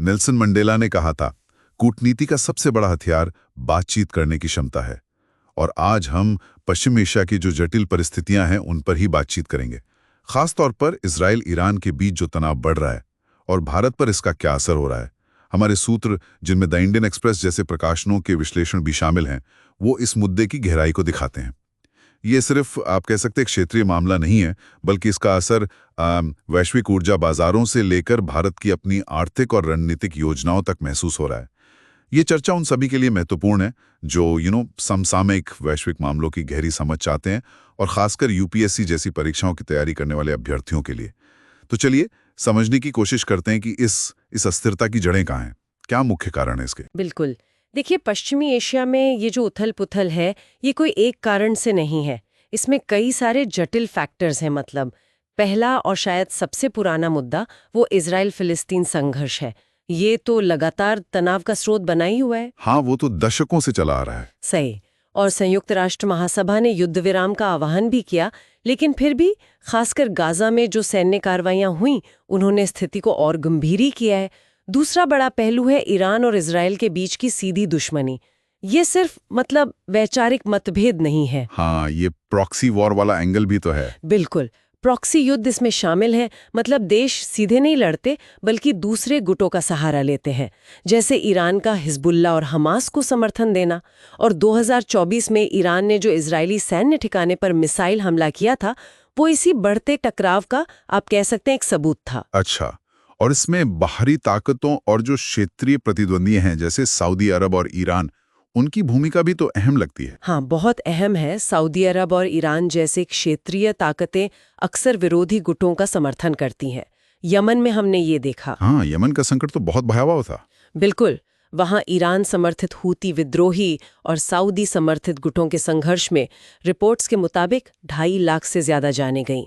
Nelson Mandela ने कहा था, कूटनीति का सबसे बड़ा हथियार बातचीत करने की क्षमता है। और आज हम पश्चिम एशिया की जो जटिल परिस्थितियां हैं उन पर ही बातचीत करेंगे। खास तौर पर इजराइल ईरान के बीच जो तनाव बढ़ रहा है और भारत पर इसका क्या असर हो रहा है। हमारे सूत्र, जिनमें द इंडियन एक्सप्रेस जैसे प्रकाशनों के विश्लेषण भी शामिल हैं, वो इस मुद्दे की गहराई को दिखाते हैं। ये सिर्फ आप कह सकते हैं क्षेत्रीय मामला नहीं है, बल्कि इसका असर वैश्विक ऊर्जा बाजारों से लेकर भारत की अपनी आर्थिक और रणनीतिक योजनाओं तक महसूस हो रहा है। ये चर्चा उन सभी के लिए महत्वपूर्ण है जो समसामयिक वैश्विक मामलों की गहरी समझ चाहते हैं, और खासकर यूपीएससी जैसी परीक्षाओं की तैयारी करने वाले अभ्यर्थियों के लिए। तो चलिए समझने की कोशिश करते हैं कि इस अस्थिरता की जड़ें कहाँ हैं, क्या मुख्य कारण है इसके। बिल्कुल। देखिए, पश्चिमी एशिया में ये जो उथल-पुथल है, ये कोई एक कारण से नहीं है। इसमें कई सारे जटिल फैक्टर्स हैं। मतलब पहला और शायद सबसे पुराना मुद्दा वो इजराइल-फिलिस्तीन संघर्ष है। ये तो लगातार तनाव का स्रोत बना ही हुआ है। हाँ, वो तो दशकों से चला आ रहा है। सही। और संयुक्त राष्ट्र महासभा ने युद्ध विराम का आह्वान भी किया, लेकिन फिर भी खासकर गाजा में जो सैन्य कार्रवाइयां हुई, उन्होंने स्थिति को और गंभीर ही किया है। दूसरा बड़ा पहलू है ईरान और इजराइल के बीच की सीधी दुश्मनी। ये सिर्फ वैचारिक मतभेद नहीं है। हाँ, ये प्रॉक्सी वॉर वाला एंगल भी तो है। बिल्कुल। प्रॉक्सी युद्ध इसमें शामिल है। मतलब देश सीधे नहीं लड़ते, बल्कि दूसरे गुटों का सहारा लेते हैं, जैसे ईरान का हिजबुल्ला और हमास को समर्थन देना। और 2024 में ईरान ने जो इजरायली सैन्य ठिकाने पर मिसाइल हमला किया था, वो इसी बढ़ते टकराव का आप कह सकते हैं एक सबूत था। अच्छा, और इसमें बाहरी ताकतों और जो क्षेत्रीय प्रतिद्वंदी हैं जैसे सऊदी अरब और ईरान, उनकी भूमिका भी तो अहम लगती है। हाँ, बहुत अहम है। सऊदी अरब और ईरान जैसे क्षेत्रीय ताकतें अक्सर विरोधी गुटों का समर्थन करती हैं। यमन में हमने ये देखा। हाँ, यमन का संकट तो बहुत भयावह था। बिल्कुल। वहाँ ईरान समर्थित हूती विद्रोही और सऊदी समर्थित गुटों के संघर्ष में रिपोर्ट्स के मुताबिक 2.5 लाख से ज्यादा जाने गईं।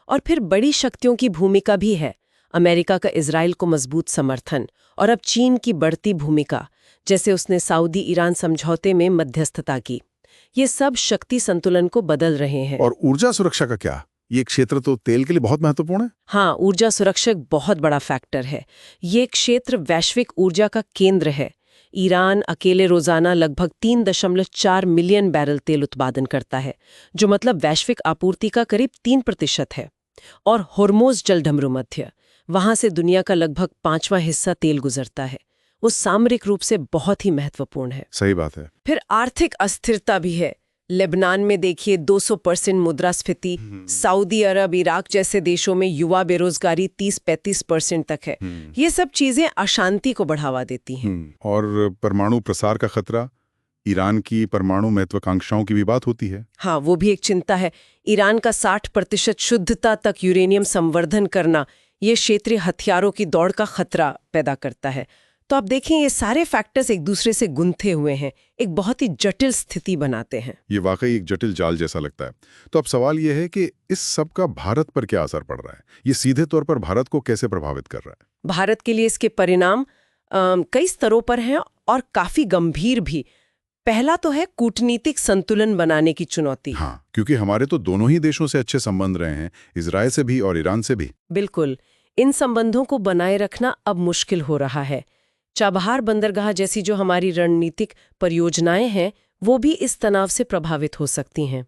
और फिर बड़ी शक्तियों की भूमिका भी है। अमेरिका का इजराइल को मजबूत समर्थन, और अब चीन की बढ़ती भूमिका, जैसे उसने सऊदी ईरान समझौते में मध्यस्थता की। ये सब शक्ति संतुलन को बदल रहे हैं। और ऊर्जा सुरक्षा का क्या? ये क्षेत्र तो तेल के लिए बहुत महत्वपूर्ण है। हाँ, ऊर्जा सुरक्षा एक बहुत बड़ा फैक्टर है। ये क्षेत्र वैश्विक ऊर्जा का केंद्र है। ईरान अकेले रोजाना लगभग 3.4 मिलियन बैरल तेल उत्पादन करता है, जो वैश्विक आपूर्ति का करीब 3% है। और होर्मुज जलढमरू मध्य, वहां से दुनिया का लगभग 5वां हिस्सा तेल गुजरता है। वो सामरिक रूप से बहुत ही महत्वपूर्ण है। सही बात है। फिर आर्थिक अस्थिरता भी है। लेबनान में देखिए 200% मुद्रास्फीति। सऊदी अरब, इराक जैसे देशों में युवा बेरोजगारी 30-35% तक है। ये सब चीजें अशांति को बढ़ावा देती हैं। और परमाणु प्रसार का खतरा, ईरान की परमाणु महत्वाकांक्षाओं की भी बात होती है। हाँ, वो भी एक चिंता है। ईरान का 60% शुद्धता तक यूरेनियम संवर्धन करना, ये क्षेत्रीय हथियारों की दौड़ का खतरा पैदा करता है। तो आप देखें, ये सारे फैक्टर्स एक दूसरे से गुंथे हुए हैं, एक बहुत ही जटिल स्थिति बनाते हैं। ये वाकई एक जटिल जाल जैसा लगता है। तो अब सवाल ये है कि इस सब का भारत पर क्या असर पड़ रहा है? ये सीधे तौर पर भारत को कैसे प्रभावित कर रहा है? भारत के लिए इसके परिणाम कई स्तरों पर हैं और काफी गंभीर भी। पहला तो है कूटनीतिक संतुलन बनाने की चुनौती। हाँ, क्योंकि हमारे तो दोनों ही देशों से अच्छे संबंध रहे हैं, इजराइल से भी और ईरान से भी। बिल्कुल। इन संबंधों को बनाए रखना अब मुश्किल हो रहा है। चाबहार बंदरगाह जैसी जो हमारी रणनीतिक परियोजनाएं हैं, वो भी इस तनाव से प्रभावित हो सकती हैं।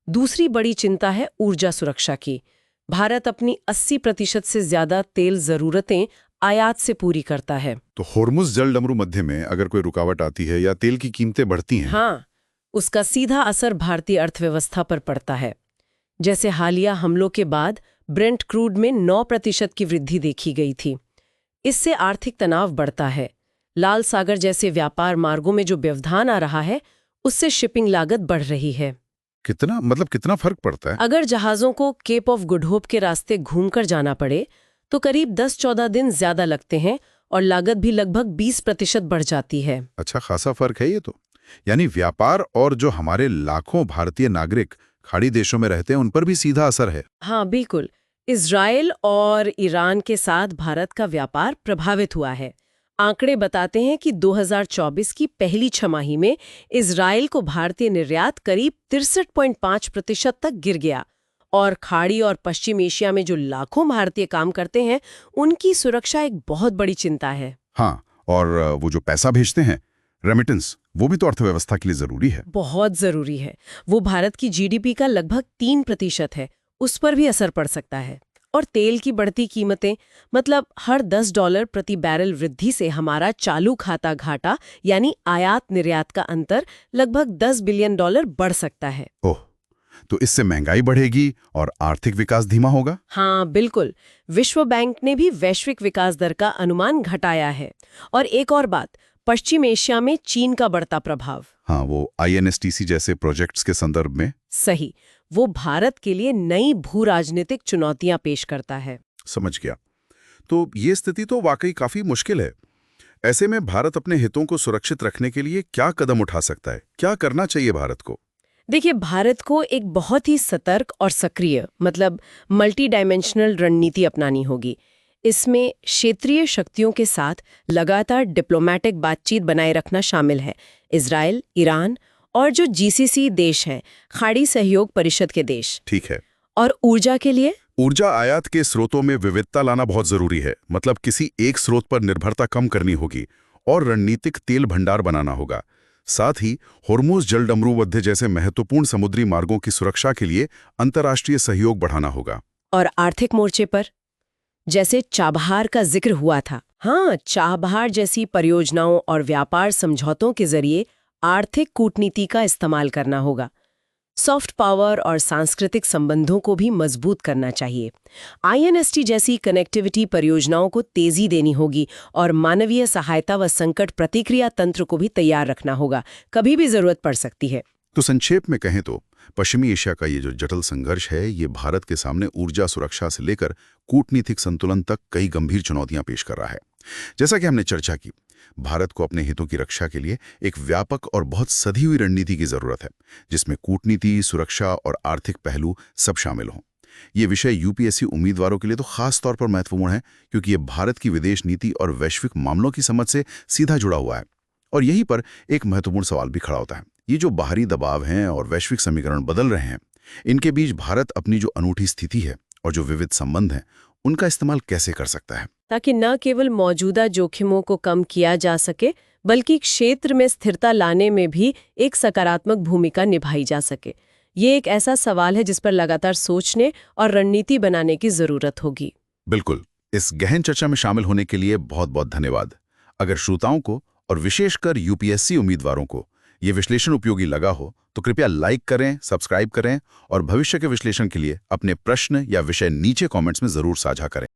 दूसरी बड़ी चिंता है ऊर्जा सुरक्षा की। भारत अपनी 80% से ज्यादा तेल जरूरतें आयात से पूरी करता है। तो होर्मुज जलडमरू मध्य में अगर कोई रुकावट आती है या तेल की कीमतें बढ़ती हैं, हाँ, उसका सीधा असर भारतीय अर्थव्यवस्था पर पड़ता है। जैसे हालिया हमलों के बाद ब्रेंट क्रूड में 9% की वृद्धि देखी गई थी। इससे आर्थिक तनाव बढ़ता है। लाल सागर जैसे व्यापार मार्गों में जो व्यवधान आ रहा है, उससे शिपिंग लागत बढ़ रही है। कितना फर्क पड़ता है? अगर जहाजों को केप ऑफ गुड होप के रास्ते घूमकर जाना पड़े तो करीब 10-14 दिन ज्यादा लगते हैं और लागत भी लगभग 20% बढ़ जाती है। अच्छा खासा फर्क है ये तो। यानी व्यापार और जो हमारे लाखों भारतीय नागरिक खाड़ी देशों में रहते हैं उन पर भी सीधा असर है। हाँ, बिल्कुल। इजराइल और ईरान के साथ भारत का व्यापार प्रभावित हुआ है। आंकड़े बताते हैं कि 2024 की पहली छमाही में इजराइल को भारतीय निर्यात करीब 63.5% तक गिर गया। और खाड़ी और पश्चिम एशिया में जो लाखों भारतीय काम करते हैं, उनकी सुरक्षा एक बहुत बड़ी चिंता है। हाँ, और वो जो पैसा भेजते हैं, रेमिटेंस, वो भी तो अर्थव्यवस्था के लिए जरूरी है। बहुत जरूरी है। वो भारत की जीडीपी का लगभग 3% है, उस पर भी असर पड़ सकता है। और तेल की बढ़ती कीमतें, मतलब हर $10 प्रति बैरल वृद्धि से हमारा चालू खाता घाटा यानी आयात निर्यात का अंतर लगभग $10 बिलियन बढ़ सकता है। ओह, तो इससे महंगाई बढ़ेगी और आर्थिक विकास धीमा होगा। हाँ बिल्कुल। विश्व बैंक ने भी वैश्विक विकास दर का अनुमान घटाया है। और एक और बात, पश्चिम एशिया में चीन का बढ़ता प्रभाव। हाँ, वो INSTC जैसे प्रोजेक्ट्स के संदर्भ में। सही, वो भारत के लिए नई भू राजनीतिक चुनौतियां पेश करता है। समझ गया। तो ये स्थिति तो वाकई काफी मुश्किल है। ऐसे में भारत अपने हितों को सुरक्षित रखने के लिए क्या कदम उठा सकता है? क्या करना चाहिए भारत को? देखिए, भारत को एक बहुत ही सतर्क और सक्रिय, मतलब मल्टी डायमेंशनल रणनीति अपनानी होगी। इसमें क्षेत्रीय शक्तियों के साथ लगातार डिप्लोमेटिक बातचीत बनाए रखना शामिल है। इजराइल, ईरान और जो GCC देश हैं, खाड़ी सहयोग परिषद के देश। ठीक है। और ऊर्जा के लिए ऊर्जा आयात के स्रोतों में विविधता लाना बहुत जरूरी है। मतलब किसी एक स्रोत पर निर्भरता कम करनी होगी और रणनीतिक तेल भंडार बनाना होगा। साथ ही होर्मुज जलडमरूवध्य जैसे महत्वपूर्ण समुद्री मार्गों की सुरक्षा के लिए अंतर्राष्ट्रीय सहयोग बढ़ाना होगा। और आर्थिक मोर्चे पर, जैसे चाबहार का जिक्र हुआ था, हाँ, चाबहार जैसी परियोजनाओं और व्यापार समझौतों के जरिए आर्थिक कूटनीति का इस्तेमाल करना होगा। सॉफ्ट पावर और सांस्कृतिक संबंधों को भी मजबूत करना चाहिए। INST जैसी कनेक्टिविटी परियोजनाओं को तेजी देनी होगी और मानवीय सहायता व संकट प्रतिक्रिया तंत्र को भी तैयार रखना होगा, कभी भी जरूरत पड़ सकती है। तो संक्षेप में कहें तो पश्चिमी एशिया का ये जो जटिल संघर्ष है, ये भारत के सामने ऊर्जा सुरक्षा से लेकर कूटनीतिक संतुलन तक कई गंभीर चुनौतियां पेश कर रहा है। जैसा कि हमने चर्चा की, भारत को अपने हितों की रक्षा के लिए एक व्यापक और बहुत सधी हुई रणनीति की जरूरत है, जिसमें कूटनीति, सुरक्षा और आर्थिक पहलू सब शामिल हों। ये विषय UPSC उम्मीदवारों के लिए तो खास तौर पर महत्वपूर्ण है, क्योंकि ये भारत की विदेश नीति और वैश्विक मामलों की समझ से सीधा जुड़ा हुआ है। और यहीं पर एक महत्वपूर्ण सवाल भी खड़ा होता है। ये जो बाहरी दबाव हैं और वैश्विक समीकरण बदल रहे हैं, इनके बीच भारत अपनी जो अनूठी स्थिति है और जो विविध संबंध हैं, उनका इस्तेमाल कैसे कर सकता है, ताकि न केवल मौजूदा जोखिमों को कम किया जा सके, बल्कि क्षेत्र में स्थिरता लाने में भी एक सकारात्मक भूमिका निभाई जा सके। ये एक ऐसा सवाल है जिस पर लगातार सोचने और रणनीति बनाने की जरूरत होगी। बिल्कुल। इस गहन चर्चा में शामिल होने के लिए बहुत बहुत धन्यवाद। अगर श्रोताओं को और विशेषकर UPSC उम्मीदवारों को ये विश्लेषण उपयोगी लगा हो तो कृपया लाइक करें, सब्सक्राइब करें और भविष्य के विश्लेषण के लिए अपने प्रश्न या विषय नीचे कमेंट्स में जरूर साझा करें।